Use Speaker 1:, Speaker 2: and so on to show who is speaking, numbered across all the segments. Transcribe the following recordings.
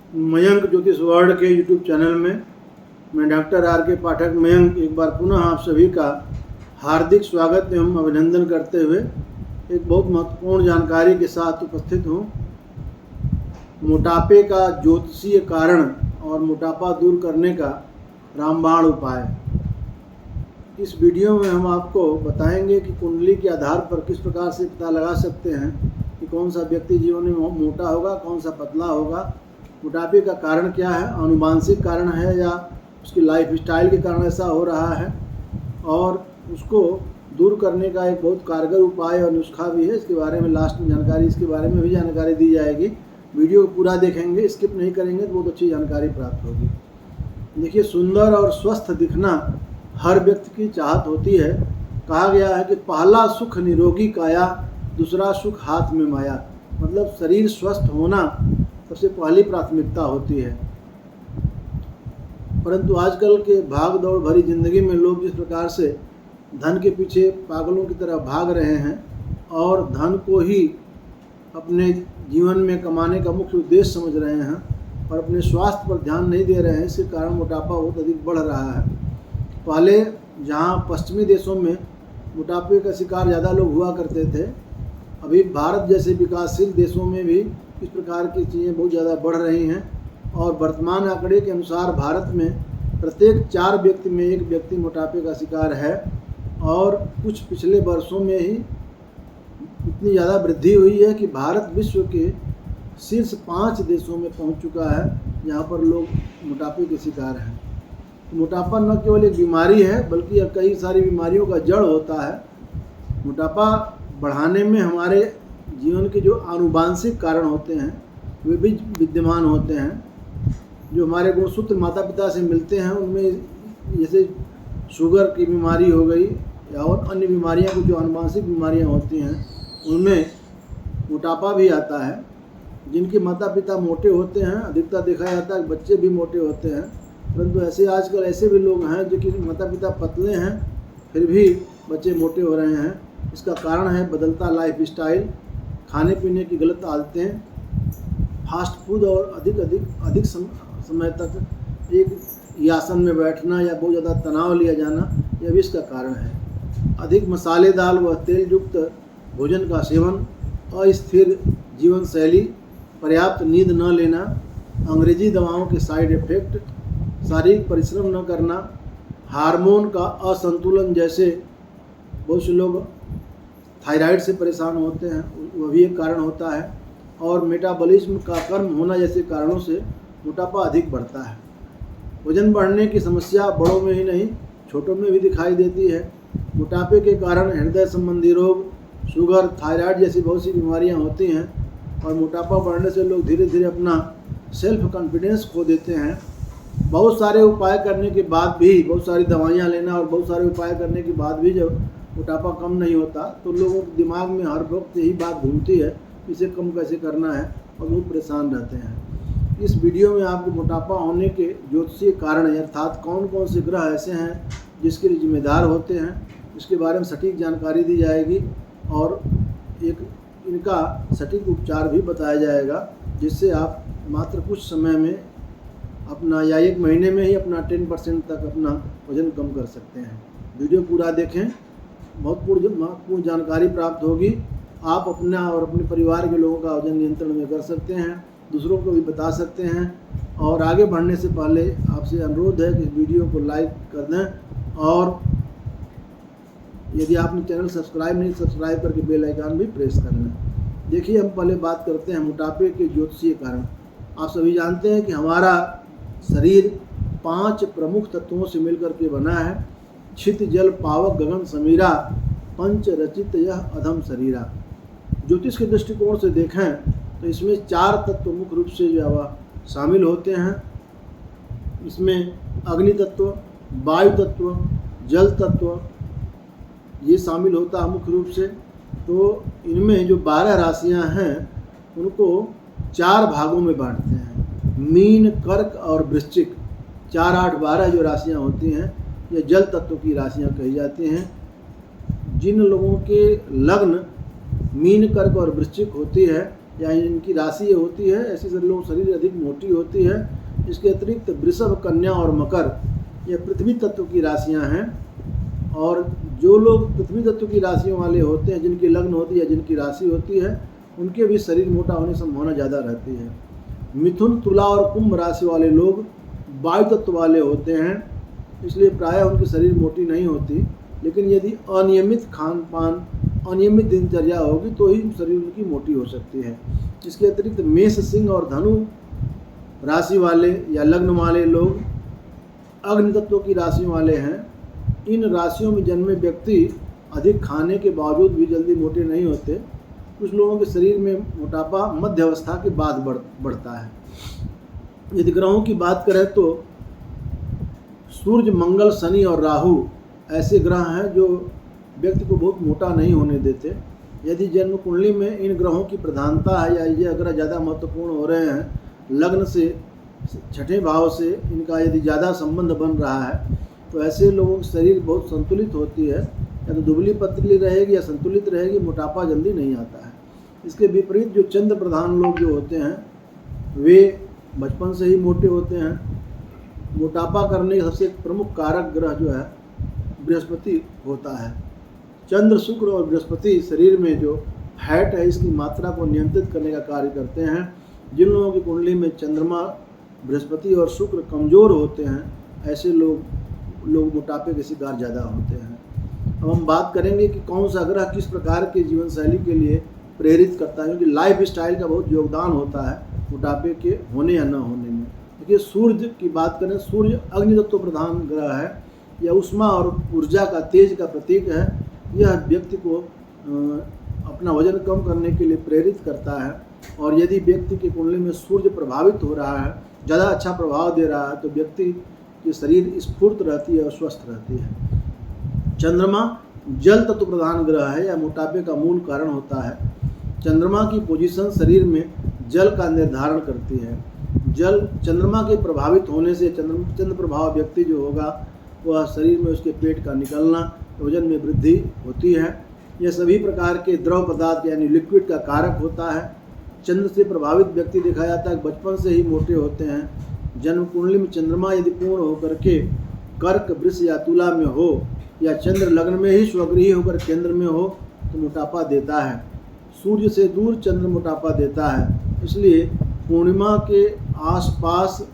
Speaker 1: मयंक ज्योतिष वर्ल्ड के YouTube channel में मैं डॉक्टर आर के पाठक मयंक एक बार पुनः आप सभी का हार्दिक स्वागत एवं अभिनंदन करते हुए एक बहुत महत्वपूर्ण जानकारी के साथ उपस्थित हूँ। मोटापे का ज्योतिषीय कारण और मोटापा दूर करने का रामबाण उपाय। इस वीडियो में हम आपको बताएंगे कि कुंडली के आधार पर किस प्रकार से पता लगा सकते हैं कि कौन सा व्यक्ति जीवन में मोटा होगा, कौन सा पतला होगा, मोटापे का कारण क्या है, आनुवांशिक कारण है या उसकी लाइफ स्टाइल के कारण ऐसा हो रहा है, और उसको दूर करने का एक बहुत कारगर उपाय और नुस्खा भी है। इसके बारे में लास्ट में जानकारी, इसके बारे में भी जानकारी दी जाएगी। वीडियो पूरा देखेंगे, स्किप नहीं करेंगे तो बहुत अच्छी जानकारी प्राप्त होगी। देखिए, सुंदर और स्वस्थ दिखना हर व्यक्ति की चाहत होती है। कहा गया है कि पहला सुख निरोगी काया, दूसरा सुख हाथ में माया। मतलब शरीर स्वस्थ होना सबसे पहली प्राथमिकता होती है। परंतु आजकल के भाग दौड़ भरी जिंदगी में लोग जिस प्रकार से धन के पीछे पागलों की तरह भाग रहे हैं और धन को ही अपने जीवन में कमाने का मुख्य उद्देश्य समझ रहे हैं और अपने स्वास्थ्य पर ध्यान नहीं दे रहे हैं, इसके कारण मोटापा बहुत अधिक बढ़ रहा है। पहले जहां पश्चिमी देशों में मोटापे का शिकार ज़्यादा लोग हुआ करते थे, अभी भारत जैसे विकासशील देशों में भी इस प्रकार की चीज़ें बहुत ज़्यादा बढ़ रही हैं। और वर्तमान आंकड़े के अनुसार भारत में प्रत्येक 4 व्यक्ति में 1 व्यक्ति मोटापे का शिकार है। और कुछ पिछले वर्षों में ही इतनी ज़्यादा वृद्धि हुई है कि भारत विश्व के शीर्ष 5 देशों में पहुंच चुका है जहां पर लोग मोटापे के शिकार हैं। मोटापा न केवल एक बीमारी है बल्कि कई सारी बीमारियों का जड़ होता है। मोटापा बढ़ाने में हमारे जीवन के जो आनुवांशिक कारण होते हैं वे भी विद्यमान होते हैं। जो हमारे गुणसूत्र माता पिता से मिलते हैं उनमें जैसे शुगर की बीमारी हो गई या और अन्य बीमारियां, कुछ जो आनुवांशिक बीमारियां होती हैं उनमें मोटापा भी आता है। जिनके माता पिता मोटे होते हैं, अधिकतर देखा जाता है बच्चे भी मोटे होते हैं, परंतु ऐसे आजकल ऐसे भी लोग हैं जो कि माता पिता पतले हैं फिर भी बच्चे मोटे हो रहे हैं। इसका कारण है बदलता लाइफ स्टाइल, खाने पीने की गलत आदतें, फास्ट फूड और अधिक समय तक एक आसन में बैठना या बहुत ज़्यादा तनाव लिया जाना, यह भी इसका कारण है। अधिक मसालेदार व तेल युक्त भोजन का सेवन, अस्थिर जीवन शैली, पर्याप्त नींद न लेना, अंग्रेजी दवाओं के साइड इफ़ेक्ट, शारीरिक परिश्रम न करना, हार्मोन का असंतुलन, जैसे बहुत से लोग थायराइड से परेशान होते हैं, वह भी एक कारण होता है। और मेटाबॉलिज्म का कम होना जैसे कारणों से मोटापा अधिक बढ़ता है। वजन बढ़ने की समस्या बड़ों में ही नहीं छोटों में भी दिखाई देती है। मोटापे के कारण हृदय संबंधी रोग, शुगर, थायराइड जैसी बहुत सी बीमारियां होती हैं। और मोटापा बढ़ने से लोग धीरे धीरे अपना सेल्फ कॉन्फिडेंस खो देते हैं। बहुत सारे उपाय करने के बाद भी, बहुत सारी दवाइयाँ लेना और बहुत सारे उपाय करने के बाद भी जब मोटापा कम नहीं होता तो लोगों के दिमाग में हर वक्त यही बात घूमती है, इसे कम कैसे करना है, और बहुत परेशान रहते हैं। इस वीडियो में आपको मोटापा होने के ज्योतिषीय कारण अर्थात कौन कौन से ग्रह ऐसे हैं जिसके लिए जिम्मेदार होते हैं, इसके बारे में सटीक जानकारी दी जाएगी और एक इनका सटीक उपचार भी बताया जाएगा, जिससे आप मात्र कुछ समय में अपना या 1 महीने में ही अपना 10% तक अपना वजन कम कर सकते हैं। वीडियो पूरा देखें, बहुत महत्वपूर्ण जानकारी प्राप्त होगी। आप अपना और अपने परिवार के लोगों का वजन नियंत्रण में कर सकते हैं, दूसरों को भी बता सकते हैं। और आगे बढ़ने से पहले आपसे अनुरोध है कि इस वीडियो को लाइक कर दें और यदि आपने चैनल सब्सक्राइब करके बेल आइकन भी प्रेस कर लें। देखिए, हम पहले बात करते हैं मोटापे के ज्योतिषीय कारण। आप सभी जानते हैं कि हमारा शरीर 5 प्रमुख तत्वों से मिलकर के बना है। छित जल पावक गगन समीरा, पंच रचित यह अधम शरीरा। ज्योतिष के दृष्टिकोण से देखें तो इसमें 4 तत्व मुख्य रूप से जो है शामिल होते हैं। इसमें अग्नि तत्व, वायु तत्व, जल तत्व ये शामिल होता है मुख्य रूप से। तो इनमें जो 12 राशियां हैं उनको 4 भागों में बांटते हैं। मीन, कर्क और वृश्चिक, 4, 8, 12 जो राशियां होती हैं ये जल तत्व की राशियां कही जाती हैं। जिन लोगों के लग्न मीन, कर्क और वृश्चिक होती है या इनकी राशि ये होती है, ऐसे लोगों की शरीर अधिक मोटी होती है। इसके अतिरिक्त वृषभ, कन्या और मकर ये पृथ्वी तत्व की राशियां हैं। और जो लोग पृथ्वी तत्व की राशियों वाले होते हैं, जिनकी लग्न होती है, जिनकी राशि होती है, उनके भी शरीर मोटा होने की संभावना ज़्यादा रहती है। मिथुन, तुला और कुंभ राशि वाले लोग वायु तत्व वाले होते हैं, इसलिए प्रायः उनकी शरीर मोटी नहीं होती। लेकिन यदि अनियमित खान पान, अनियमित दिनचर्या होगी तो ही शरीर उनकी मोटी हो सकती है। इसके अतिरिक्त मेष, सिंह और धनु राशि वाले या लग्न वाले लोग अग्नि तत्व की राशियों वाले हैं। इन राशियों में जन्मे व्यक्ति अधिक खाने के बावजूद भी जल्दी मोटे नहीं होते। कुछ लोगों के शरीर में मोटापा मध्य अवस्था के बाद बढ़ता है। यदि ग्रहों की बात करें तो सूर्य, मंगल, शनि और राहु ऐसे ग्रह हैं जो व्यक्ति को बहुत मोटा नहीं होने देते। यदि जन्म कुंडली में इन ग्रहों की प्रधानता है या ये ग्रह ज़्यादा महत्वपूर्ण हो रहे हैं, लग्न से छठे भाव से इनका यदि ज़्यादा संबंध बन रहा है, तो ऐसे लोगों की शरीर बहुत संतुलित होती है, या तो दुबली पतली रहेगी या संतुलित रहेगी, मोटापा जल्दी नहीं आता है। इसके विपरीत जो चंद्र प्रधान लोग जो होते हैं वे बचपन से ही मोटे होते हैं। मोटापा करने का सबसे प्रमुख कारक ग्रह जो है बृहस्पति होता है। चंद्र, शुक्र और बृहस्पति शरीर में जो फैट है इसकी मात्रा को नियंत्रित करने का कार्य करते हैं। जिन लोगों की कुंडली में चंद्रमा, बृहस्पति और शुक्र कमज़ोर होते हैं, ऐसे लोग मोटापे के शिकार ज़्यादा होते हैं। अब हम बात करेंगे कि कौन सा ग्रह किस प्रकार के जीवन शैली के लिए प्रेरित करता है, क्योंकि लाइफ स्टाइल का बहुत योगदान होता है मोटापे के होने या न होने में। देखिए, सूर्य की बात करें, सूर्य अग्नि तत्व प्रधान ग्रह है। यह ऊष्मा और ऊर्जा का, तेज का प्रतीक है। यह व्यक्ति को अपना वजन कम करने के लिए प्रेरित करता है। और यदि व्यक्ति की कुंडली में सूर्य प्रभावित हो रहा है, ज़्यादा अच्छा प्रभाव दे रहा है, तो व्यक्ति की शरीर स्फूर्त रहती है और स्वस्थ रहती है। चंद्रमा जल तत्व प्रधान ग्रह है, यह मोटापे का मूल कारण होता है। चंद्रमा की पोजीशन शरीर में जल का निर्धारण करती है। चंद्रमा के प्रभावित होने से चंद्र प्रभाव व्यक्ति जो होगा वह शरीर में उसके पेट का निकलना, वजन में वृद्धि होती है। यह सभी प्रकार के द्रव पदार्थ यानी लिक्विड का कारक होता है। चंद्र से प्रभावित व्यक्ति देखा जाता है बचपन से ही मोटे होते हैं। जन्म कुंडली में चंद्रमा यदि पूर्ण होकर के कर्क, वृष या तुला में हो, या चंद्र लग्न में ही स्वगृही होकर केंद्र में हो, तो मोटापा देता है। सूर्य से दूर चंद्र मोटापा देता है। इसलिए पूर्णिमा के आसपास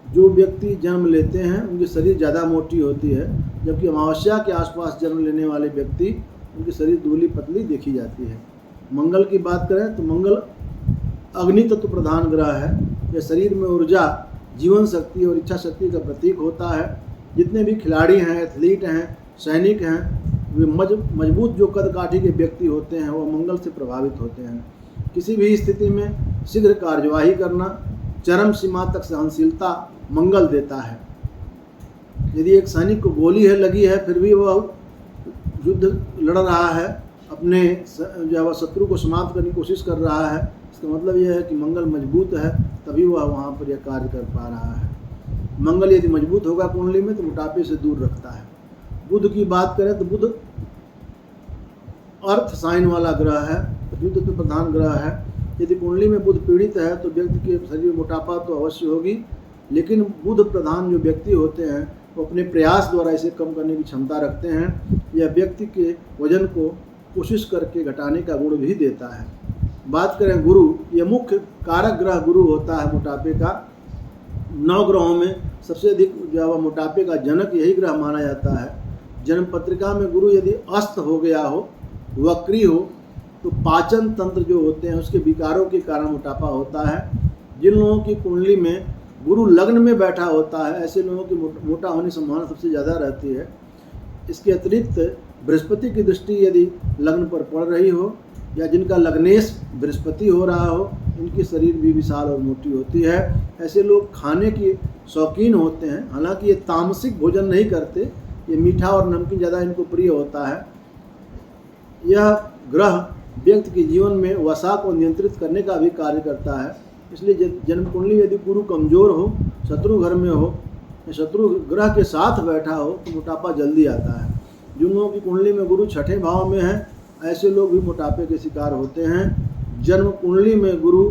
Speaker 1: जो व्यक्ति जन्म लेते हैं उनकी शरीर ज़्यादा मोटी होती है, जबकि अमावस्या के आसपास जन्म लेने वाले व्यक्ति उनकी शरीर दुबली पतली देखी जाती है। मंगल की बात करें तो मंगल अग्नि तत्व प्रधान ग्रह है। यह शरीर में ऊर्जा, जीवन शक्ति और इच्छा शक्ति का प्रतीक होता है। जितने भी खिलाड़ी हैं, एथलीट हैं, सैनिक हैं, वे मजबूत जो कदकाठी के व्यक्ति होते हैं वो मंगल से प्रभावित होते हैं। किसी भी स्थिति में शीघ्र कार्यवाही करना, चरम सीमा तक सहनशीलता मंगल देता है। यदि एक सैनिक को गोली लगी है फिर भी वह युद्ध लड़ रहा है, अपने जो शत्रु को समाप्त करने की कोशिश कर रहा है, इसका मतलब यह है कि मंगल मजबूत है, तभी वह वहाँ पर यह कार्य कर पा रहा है। मंगल यदि मजबूत होगा कुंडली में तो मोटापे से दूर रखता है। बुध की बात करें तो बुध अर्थ साइन वाला ग्रह है, पृथ्वी तत्व प्रधान ग्रह है। यदि कुंडली में बुध पीड़ित है तो व्यक्ति के शरीर में मोटापा तो अवश्य होगी, लेकिन बुध प्रधान जो व्यक्ति होते हैं वो अपने प्रयास द्वारा इसे कम करने की क्षमता रखते हैं। यह व्यक्ति के वजन को कोशिश करके घटाने का गुण भी देता है। बात करें गुरु, यह मुख्य कारक ग्रह गुरु होता है मोटापे का। 9 ग्रहों में सबसे अधिक जो है मोटापे का जनक यही ग्रह माना जाता है। जन्म पत्रिका में गुरु यदि अस्त हो गया हो, वक्री हो, तो पाचन तंत्र जो होते हैं उसके विकारों के कारण मोटापा होता है। जिन लोगों की कुंडली में गुरु लग्न में बैठा होता है ऐसे लोगों की मोटा होने की संभावना सबसे ज़्यादा रहती है। इसके अतिरिक्त बृहस्पति की दृष्टि यदि लग्न पर पड़ रही हो या जिनका लग्नेश बृहस्पति हो रहा हो, इनकी शरीर भी विशाल और मोटी होती है। ऐसे लोग खाने के शौकीन होते हैं, हालांकि ये तामसिक भोजन नहीं करते, ये मीठा और नमकीन ज़्यादा इनको प्रिय होता है। यह ग्रह व्यक्ति के जीवन में वसा को नियंत्रित करने का भी कार्य करता है। इसलिए जन्म कुंडली यदि गुरु कमज़ोर हो, शत्रु घर में हो, शत्रु ग्रह के साथ बैठा हो तो मोटापा जल्दी आता है। जिन लोगों की कुंडली में गुरु छठे भाव में है ऐसे लोग भी मोटापे के शिकार होते हैं। जन्म कुंडली में गुरु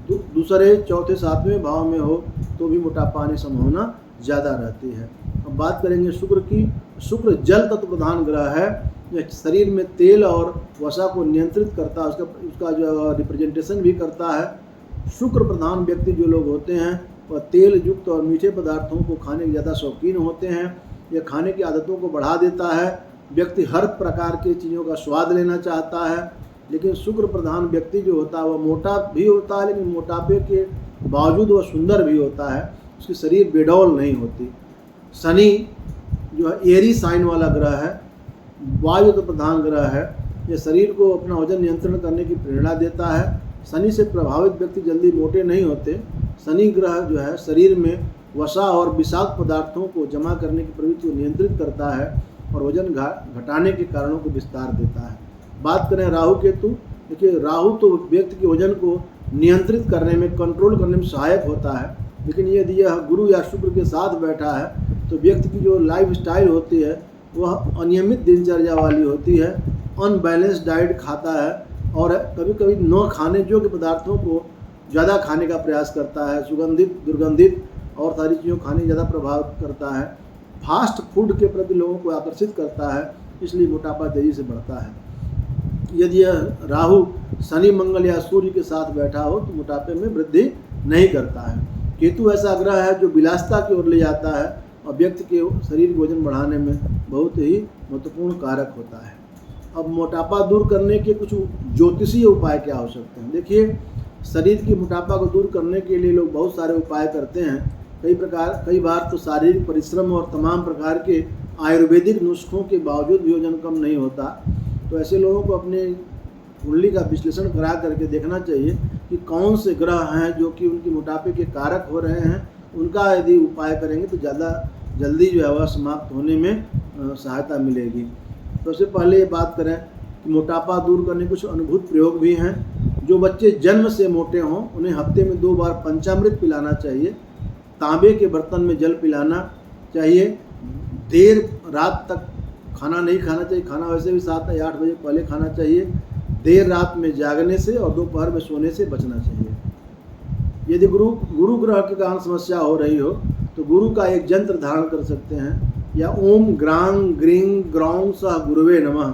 Speaker 1: दूसरे चौथे सातवें भाव में हो तो भी मोटापा आने की संभावना ज़्यादा रहती है। अब बात करेंगे शुक्र की। शुक्र जल तत्व प्रधान ग्रह है। यह शरीर में तेल और वसा को नियंत्रित करता है, उसका जो रिप्रेजेंटेशन भी करता है। शुक्र प्रधान व्यक्ति जो लोग होते हैं वह तेल युक्त और मीठे पदार्थों को खाने के ज़्यादा शौकीन होते हैं। यह खाने की आदतों को बढ़ा देता है। व्यक्ति हर प्रकार की चीज़ों का स्वाद लेना चाहता है। लेकिन शुक्र प्रधान व्यक्ति जो होता है वह मोटा भी होता है, लेकिन मोटापे के बावजूद वह सुंदर भी होता है। उसकी शरीर बेडौल नहीं होती। शनि जो है एरी साइन वाला ग्रह है, वायु तो प्रधान ग्रह है। यह शरीर को अपना वजन नियंत्रण करने की प्रेरणा देता है। शनि से प्रभावित व्यक्ति जल्दी मोटे नहीं होते। शनि ग्रह जो है शरीर में वसा और विषाक्त पदार्थों को जमा करने की प्रवृत्ति को नियंत्रित करता है और वजन घटाने के कारणों को विस्तार देता है। बात करें राहु केतु, देखिए राहु तो व्यक्ति के वजन को नियंत्रित करने में, कंट्रोल करने में सहायक होता है। लेकिन यदि यह गुरु या शुक्र के साथ बैठा है तो व्यक्ति की जो लाइफ स्टाइल होती है वह अनियमित दिनचर्या वाली होती है, अनबैलेंस डाइट खाता है और कभी कभी न खाने योग्य पदार्थों को ज़्यादा खाने का प्रयास करता है। सुगंधित, दुर्गंधित और सारी चीज़ों खाने ज़्यादा प्रभावित करता है। फास्ट फूड के प्रति लोगों को आकर्षित करता है, इसलिए मोटापा तेज़ी से बढ़ता है। यदि यह राहु शनि, मंगल या सूर्य के साथ बैठा हो तो मोटापे में वृद्धि नहीं करता है। केतु ऐसा ग्रह है जो विलासिता की ओर ले जाता है और व्यक्ति के शरीर के वजन बढ़ाने में बहुत ही महत्वपूर्ण कारक होता है। अब मोटापा दूर करने के कुछ ज्योतिषीय उपाय क्या हो सकते हैं? देखिए, शरीर की मोटापा को दूर करने के लिए लोग बहुत सारे उपाय करते हैं। कई बार तो शारीरिक परिश्रम और तमाम प्रकार के आयुर्वेदिक नुस्खों के बावजूद भी वजन कम नहीं होता। तो ऐसे लोगों को अपने कुंडली का विश्लेषण करा करके देखना चाहिए कि कौन से ग्रह हैं जो कि उनकी मोटापे के कारक हो रहे हैं। उनका यदि उपाय करेंगे तो ज़्यादा जल्दी जो है वह समाप्त होने में सहायता मिलेगी। तो सबसे पहले ये बात करें कि मोटापा दूर करने कुछ अनुभूत प्रयोग भी हैं। जो बच्चे जन्म से मोटे हों उन्हें हफ्ते में 2 बार पंचामृत पिलाना चाहिए। तांबे के बर्तन में जल पिलाना चाहिए। देर रात तक खाना नहीं खाना चाहिए। खाना वैसे भी 7 या 8 बजे पहले खाना चाहिए। देर रात में जागने से और दोपहर में सोने से बचना चाहिए। यदि गुरु ग्रह के कारण समस्या हो रही हो तो गुरु का एक यंत्र धारण कर सकते हैं, या ओम ग्रांग ग्रीं ग्रौं सह गुरुवे नमः,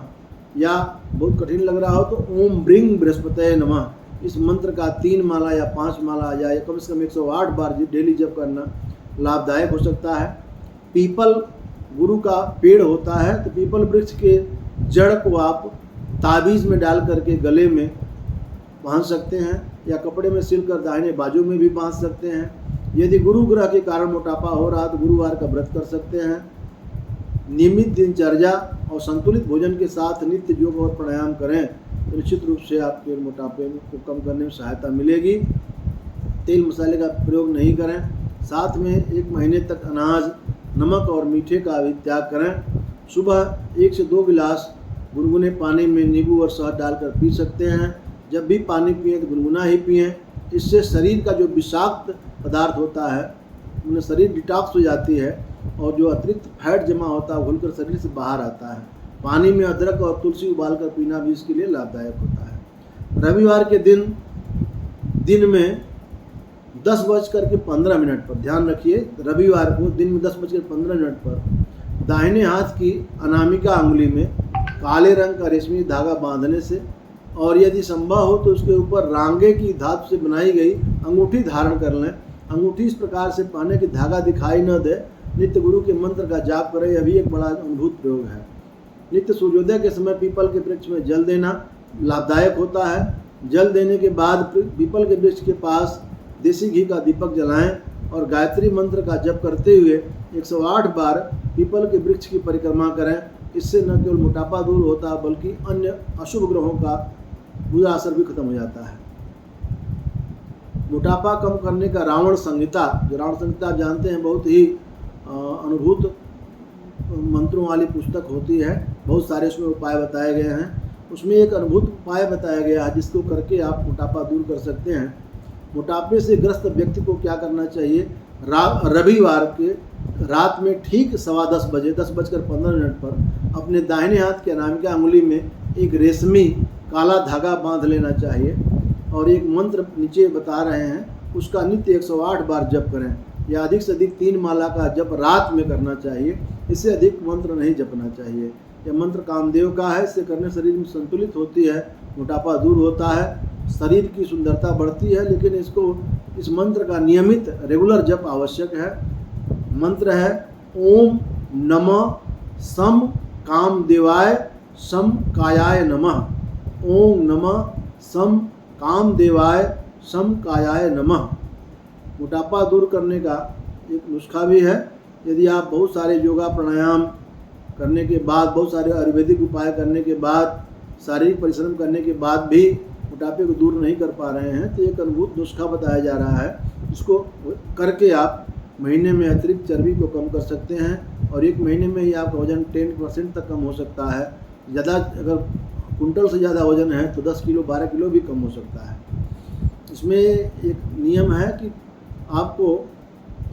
Speaker 1: या बहुत कठिन लग रहा हो तो ओम ब्रिंग बृहस्पतये नमः। इस मंत्र का 3 माला या 5 माला या कम से कम 108 बार डेली जप करना लाभदायक हो सकता है। पीपल गुरु का पेड़ होता है, तो पीपल वृक्ष के जड़ को आप ताबीज़ में डाल करके गले में बांध सकते हैं या कपड़े में सिलकर दाहिने बाजू में भी बांध सकते हैं। यदि गुरु ग्रह के कारण मोटापा हो रहा तो गुरुवार का व्रत कर सकते हैं। नियमित दिनचर्या और संतुलित भोजन के साथ नित्य योग और प्राणायाम करें तो निश्चित रूप से आपके मोटापे को कम करने में सहायता मिलेगी। तेल मसाले का प्रयोग नहीं करें। साथ में 1 महीने तक अनाज, नमक और मीठे का भी त्याग करें। सुबह 1 से 2 गिलास गुनगुने पानी में नींबू और शहद डालकर पी सकते हैं। जब भी पानी पिएं तो गुनगुना ही पिएं। इससे शरीर का जो विषाक्त पदार्थ होता है उनमें शरीर डिटॉक्स हो जाती है और जो अतिरिक्त फैट जमा होता है घुलकर शरीर से बाहर आता है। पानी में अदरक और तुलसी उबालकर पीना भी इसके लिए लाभदायक होता है। रविवार के दिन में 10:15 पर, ध्यान रखिए, रविवार को दिन में 10:15 पर दाहिने हाथ की अनामिका अंगुली में काले रंग का रेशमी धागा बांधने से और यदि संभव हो तो उसके ऊपर रांगे की धातु से बनाई गई अंगूठी धारण कर लें। अंगूठी इस प्रकार से पहने कि धागा दिखाई न दे। नित्य गुरु के मंत्र का जाप करें, यह भी एक बड़ा अद्भुत प्रयोग है। नित्य सूर्योदय के समय पीपल के वृक्ष में जल देना लाभदायक होता है। जल देने के बाद पीपल के वृक्ष के पास देसी घी का दीपक जलाएं और गायत्री मंत्र का जप करते हुए 108 बार पीपल के वृक्ष की परिक्रमा करें। इससे न केवल मोटापा दूर होता है बल्कि अन्य अशुभ ग्रहों का बुरा असर भी खत्म हो जाता है। मोटापा कम करने का रावण संहिता, जो रावण संहिता आप जानते हैं बहुत ही अनुभूत मंत्रों वाली पुस्तक होती है। बहुत सारे उसमें उपाय बताए गए हैं। उसमें एक अद्भुत उपाय बताया गया है जिसको करके आप मोटापा दूर कर सकते हैं। मोटापे से ग्रस्त व्यक्ति को क्या करना चाहिए? रविवार के रात में ठीक 10:15 बजे 10:15 पर अपने दाहिने हाथ के अनामिका अंगुली में एक रेशमी काला धागा बांध लेना चाहिए और एक मंत्र नीचे बता रहे हैं, उसका नित्य 108 बार जप करें, या अधिक से अधिक 3 माला का जप रात में करना चाहिए। इससे अधिक मंत्र नहीं जपना चाहिए। यह मंत्र कामदेव का है, इससे करने शरीर में संतुलित होती है, मोटापा दूर होता है, शरीर की सुंदरता बढ़ती है। लेकिन इस मंत्र का नियमित रेगुलर जप आवश्यक है। मंत्र है ओम नमः सम कामदेवाय सम कायाय नमः। ओम नमः सम कामदेवाय सम कायाय नमः। मोटापा दूर करने का एक नुस्खा भी है। यदि आप बहुत सारे योगा प्राणायाम करने के बाद, बहुत सारे आयुर्वेदिक उपाय करने के बाद, शारीरिक परिश्रम करने के बाद भी मोटापे को दूर नहीं कर पा रहे हैं, तो एक अद्भुत नुस्खा बताया जा रहा है। इसको करके आप महीने में अतिरिक्त चर्बी को कम कर सकते हैं और 1 महीने में ही आपका वजन 10% तक कम हो सकता है। ज़्यादा अगर कुंटल से ज़्यादा वजन है तो 10 किलो 12 किलो भी कम हो सकता है। इसमें एक नियम है कि आपको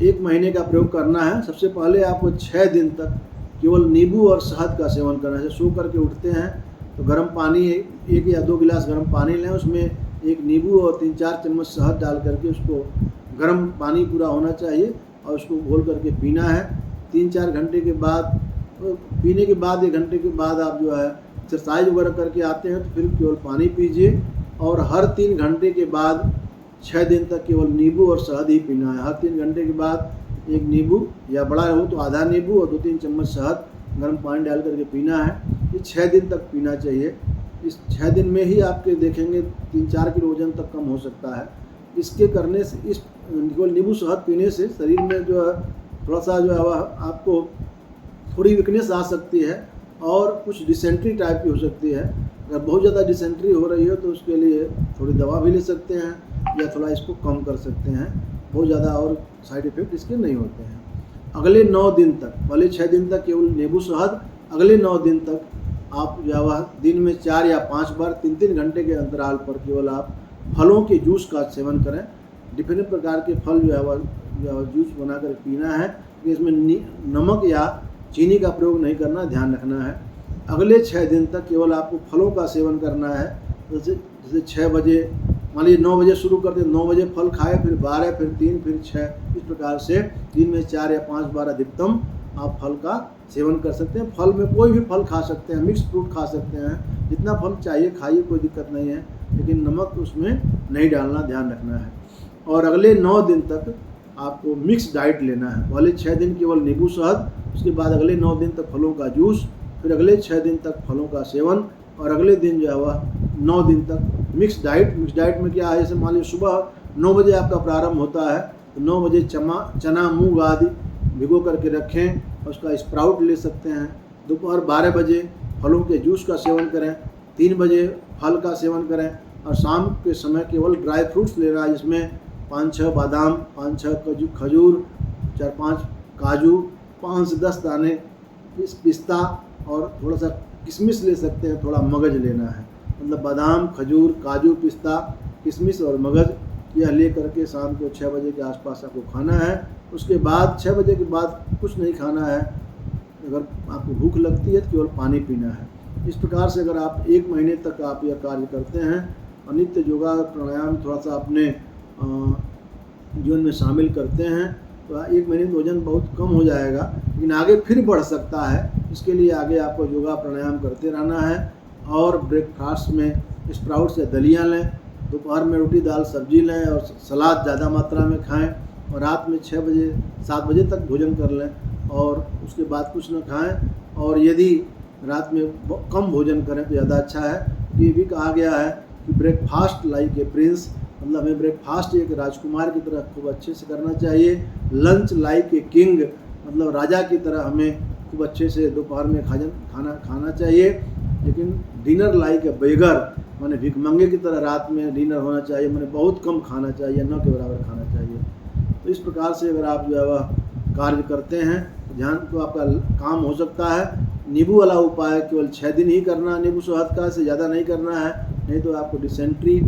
Speaker 1: 1 महीने का प्रयोग करना है। सबसे पहले आपको 6 दिन तक केवल नींबू और शहद का सेवन करना है। सो करके उठते हैं तो गर्म पानी 1 या 2 गिलास गर्म पानी लें, उसमें 1 नींबू और 3-4 चम्मच शहद डाल करके उसको गर्म पानी पूरा होना चाहिए और उसको घोल करके पीना है। 3-4 घंटे के बाद, पीने के बाद 1 घंटे के बाद आप जो है एक्सरसाइज वगैरह करके आते हैं तो फिर केवल पानी पीजिए। और हर 3 घंटे के बाद 6 दिन तक केवल नींबू और शहद ही पीना है। हर 3 घंटे के बाद 1 नींबू या बड़ा हो तो आधा नींबू और 2-3 चम्मच शहद गर्म पानी डाल करके पीना है। ये 6 दिन तक पीना चाहिए। इस 6 दिन में ही आपके देखेंगे 3-4 किलो वजन तक कम हो सकता है। इसके करने से, इस केवल नींबू शहद पीने से शरीर में जो है थोड़ा सा जो है आपको थोड़ी वीकनेस आ सकती है और कुछ डिसेंट्री टाइप की हो सकती है। अगर बहुत ज़्यादा डिसेंट्री हो रही हो तो उसके लिए थोड़ी दवा भी ले सकते हैं या थोड़ा इसको कम कर सकते हैं। बहुत ज़्यादा और साइड इफ़ेक्ट इसके नहीं होते हैं। अगले 9 दिन तक, पहले 6 दिन तक केवल नींबू शहद, अगले 9 दिन तक आप जो है दिन में 4 या 5 बार 3-3 घंटे के अंतराल पर केवल आप फलों के जूस का सेवन करें। डिफरेंट प्रकार के फल जो है जूस बनाकर पीना है। इसमें नमक या चीनी का प्रयोग नहीं करना, ध्यान रखना है। अगले 6 दिन तक केवल आपको फलों का सेवन करना है। जैसे 6 बजे, मान लीजिए 9 बजे शुरू करते, 9 बजे फल खाए, फिर 12, फिर 3, फिर 6, इस प्रकार से दिन में 4 या 5 बार अधिकतम आप फल का सेवन कर सकते हैं। फल में कोई भी फल खा सकते हैं, मिक्स फ्रूट खा सकते हैं, जितना फल चाहिए खाइए, कोई दिक्कत नहीं है, लेकिन नमक उसमें नहीं डालना, ध्यान रखना है। और अगले 9 दिन तक आपको मिक्स डाइट लेना है। पहले 6 दिन केवल नींबू शहद, उसके बाद अगले 9 दिन तक फलों का जूस, फिर अगले 6 दिन तक फलों का सेवन और अगले दिन जो है वह 9 दिन तक मिक्स डाइट। मिक्स डाइट में क्या है, जैसे मान लीजिए सुबह 9 बजे आपका प्रारंभ होता है तो 9 बजे चना मूंग आदि भिगो करके रखें और उसका स्प्राउट ले सकते हैं। दोपहर 12 बजे फलों के जूस का सेवन करें, 3 बजे फल का सेवन करें और शाम के समय केवल ड्राई फ्रूट्स लेना है, जिसमें 5-6 बादाम, 5-6 खजूर, 4-5 काजू, 5 से 10 दाने पिस्ता और थोड़ा सा किशमिश ले सकते हैं, थोड़ा मगज लेना है। मतलब बादाम, खजूर, काजू, पिस्ता, किशमिश और मगज यह ले करके शाम को 6 बजे के आसपास आपको खाना है। उसके बाद 6 बजे के बाद कुछ नहीं खाना है। अगर आपको भूख लगती है तो केवल पानी पीना है। इस प्रकार से अगर आप 1 महीने तक आप यह कार्य करते हैं और नित्य योगा प्राणायाम थोड़ा सा अपने जीवन में शामिल करते हैं तो 1 महीने में वजन बहुत कम हो जाएगा, लेकिन आगे फिर बढ़ सकता है। इसके लिए आगे आपको योगा प्राणायाम करते रहना है। और ब्रेकफास्ट में स्प्राउट्स या दलिया लें, दोपहर में रोटी दाल सब्जी लें और सलाद ज़्यादा मात्रा में खाएं और रात में 6 बजे 7 बजे तक भोजन कर लें और उसके बाद कुछ न खाएं। और यदि रात में कम भोजन करें तो ज़्यादा अच्छा है। ये भी कहा गया है कि ब्रेकफास्ट लाइक ए प्रिंस, मतलब हमें ब्रेकफास्ट एक राजकुमार की तरह खूब अच्छे से करना चाहिए। लंच लाइक ए किंग, मतलब राजा की तरह हमें खूब अच्छे से दोपहर में खाना खाना चाहिए। लेकिन डिनर लाइक ए बेगर, माने भिखमंगे की तरह रात में डिनर होना चाहिए, माने बहुत कम खाना चाहिए, न के बराबर खाना चाहिए। तो इस प्रकार से अगर आप जो है वह कार्य करते हैं तो ध्यान तो आपका काम हो सकता है। नींबू वाला उपाय केवल 6 दिन ही करना, नींबू शहद का, से ज़्यादा नहीं करना है, नहीं तो आपको डिसेंट्री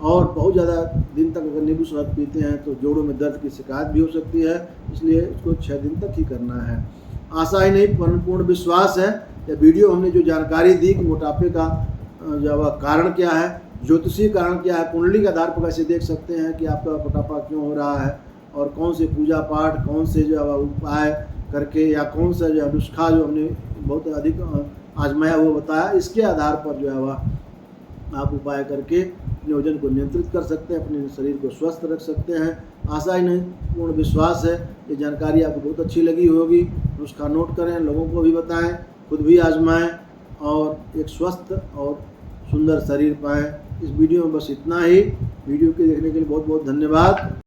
Speaker 1: और बहुत ज़्यादा दिन तक अगर नींबू शहद पीते हैं तो जोड़ों में दर्द की शिकायत भी हो सकती है। इसलिए इसको 6 दिन तक ही करना है। आशा ही नहीं पूर्ण विश्वास है यह वीडियो हमने जो जानकारी दी कि मोटापे का जो कारण क्या है ज्योतिषीय कारण क्या है, कुंडली के आधार पर कैसे देख सकते हैं कि आपका मोटापा क्यों हो रहा है, और कौन से पूजा पाठ, कौन से जो है उपाय करके, या कौन सा जो है नुस्खा जो हमने बहुत अधिक आजमाया वो बताया, इसके आधार पर जो है वह आप उपाय करके अपने वजन को नियंत्रित कर सकते हैं, अपने शरीर को स्वस्थ रख सकते हैं। आशा ही नहीं, पूर्ण विश्वास है ये जानकारी आपको बहुत अच्छी लगी होगी। नुस्खा नोट करें, लोगों को भी बताएं, खुद भी आजमाएं और एक स्वस्थ और सुंदर शरीर पाएं। इस वीडियो में बस इतना ही। वीडियो के देखने के लिए बहुत बहुत धन्यवाद।